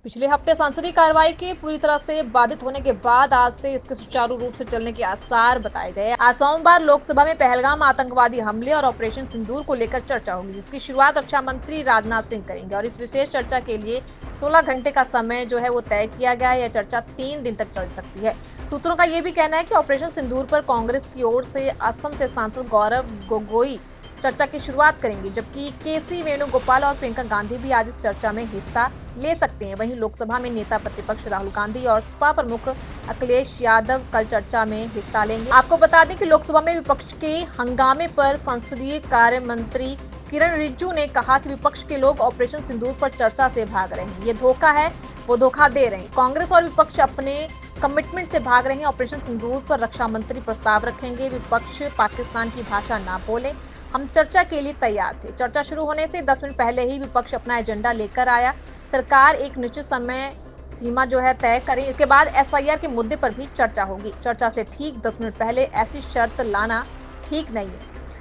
पिछले हफ्ते संसदीय कार्रवाई के पूरी तरह से बाधित होने के बाद आज से इसके सुचारू रूप से चलने के आसार बताए गए। आज सोमवार लोकसभा में पहलगाम आतंकवादी हमले और ऑपरेशन सिंदूर को लेकर चर्चा होगी, जिसकी शुरुआत रक्षा मंत्री राजनाथ सिंह करेंगे। और इस विशेष चर्चा के लिए 16 घंटे का समय जो है वो तय किया गया है। यह चर्चा 3 दिन तक चल सकती है। सूत्रों का ये भी कहना है कि ऑपरेशन सिंदूर पर कांग्रेस की ओर से असम से सांसद गौरव गोगोई चर्चा की शुरुआत करेंगे, जबकि केसी वेणुगोपाल और प्रियंका गांधी भी आज इस चर्चा में हिस्सा ले सकते हैं। वहीं लोकसभा में नेता प्रतिपक्ष राहुल गांधी और सपा प्रमुख अखिलेश यादव कल चर्चा में हिस्सा लेंगे। आपको बता दें कि लोकसभा में विपक्ष के हंगामे पर संसदीय कार्य मंत्री किरण रिजिजू ने कहा कि विपक्ष के लोग ऑपरेशन सिंदूर पर चर्चा से भाग रहे हैं। ये धोखा है, वो धोखा दे रहे हैं। कांग्रेस और विपक्ष अपने कमिटमेंट से भाग रहे हैं। ऑपरेशन सिंदूर पर रक्षा मंत्री प्रस्ताव रखेंगे। विपक्ष पाकिस्तान की भाषा ना बोले, हम चर्चा के लिए तैयार थे। चर्चा शुरू होने से 10 मिनट पहले ही विपक्ष अपना एजेंडा लेकर आया। सरकार एक निश्चित समय सीमा जो है तय करे, इसके बाद एसआईआर के मुद्दे पर भी चर्चा होगी। चर्चा से ठीक 10 मिनट पहले ऐसी शर्त लाना ठीक नहीं है।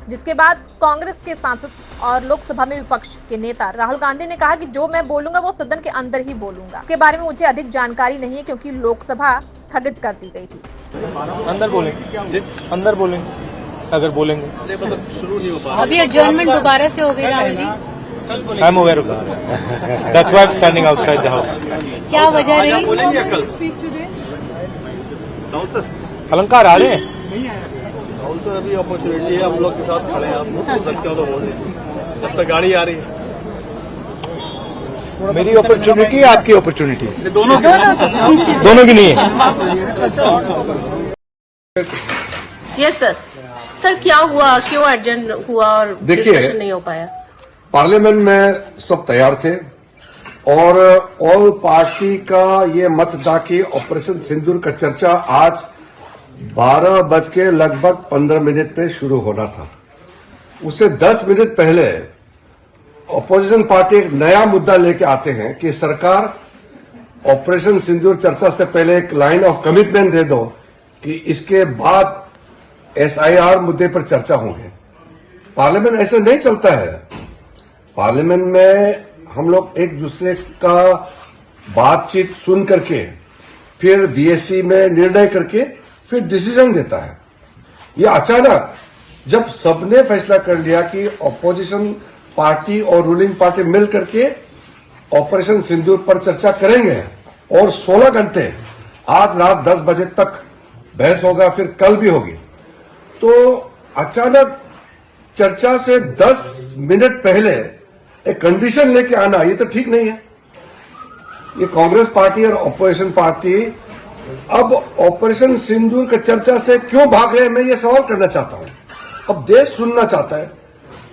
जिसके बाद कांग्रेस के सांसद और लोकसभा में विपक्ष के नेता राहुल गांधी ने कहा कि जो मैं बोलूंगा वो सदन के अंदर ही बोलूंगा। इसके बारे में मुझे अधिक जानकारी नहीं है, क्योंकि लोकसभा स्थगित कर दी गई थी। अंदर बोलेंगे, अंदर बोलेंगे अगर बोलेंगे। शुरू नहीं हो पा अभी एडजर्नमेंट दोबारा से हो गई Rahul ji. I am aware of that, that's why I am standing outside the house. क्या वजह रही? बोलेंगे कल अलंकार आ रहे हैं। राहुल सर अभी अपॉर्चुनिटी है, हम लोग के साथ खड़े हैं। आप बोल सकते हो तो बोल जब तक गाड़ी आ रही है। मेरी अपॉर्चुनिटी, आपकी अपॉर्चुनिटी, दोनों की नहीं है। Yes sir. सर क्या हुआ, क्यों अर्जेंट हुआ और डिस्कशन नहीं हो पाया? पार्लियामेंट में सब तैयार थे और ऑल पार्टी का ये मत था कि ऑपरेशन सिंदूर का चर्चा आज 12:15 पे शुरू होना था। उससे 10 मिनट पहले ऑपोजिशन पार्टी एक नया मुद्दा लेके आते हैं कि सरकार ऑपरेशन सिंदूर चर्चा से पहले एक लाइन ऑफ कमिटमेंट दे दो कि इसके बाद एसआईआर मुद्दे पर चर्चा होगी। पार्लियामेंट ऐसे नहीं चलता है। पार्लियामेंट में हम लोग एक दूसरे का बातचीत सुन करके फिर बीएससी में निर्णय करके फिर डिसीजन देता है। ये अचानक जब सबने फैसला कर लिया कि ऑपोजिशन पार्टी और रूलिंग पार्टी मिल करके ऑपरेशन सिंदूर पर चर्चा करेंगे और 16 घंटे आज रात 10 बजे तक बहस होगा, फिर कल भी होगी, तो अचानक चर्चा से 10 मिनट पहले एक कंडीशन लेके आना, ये तो ठीक नहीं है। ये कांग्रेस पार्टी और ऑपोजिशन पार्टी अब ऑपरेशन सिंदूर के चर्चा से क्यों भाग रहे हैं, मैं ये सवाल करना चाहता हूं। अब देश सुनना चाहता है।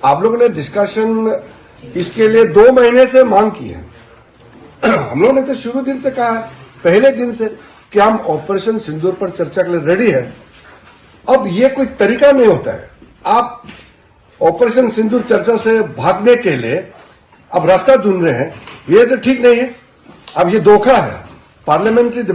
आप लोगों ने डिस्कशन इसके लिए 2 महीने से मांग की है। हम लोगों ने तो शुरू दिन से कहा है, पहले दिन से, कि हम ऑपरेशन सिंदूर पर चर्चा के लिए रेडी है। अब ये कोई तरीका नहीं होता है। आप ऑपरेशन सिंदूर चर्चा से भागने के लिए अब रास्ता ढूंढ रहे हैं, ये तो ठीक नहीं है। अब ये धोखा है। पार्लियामेंट्री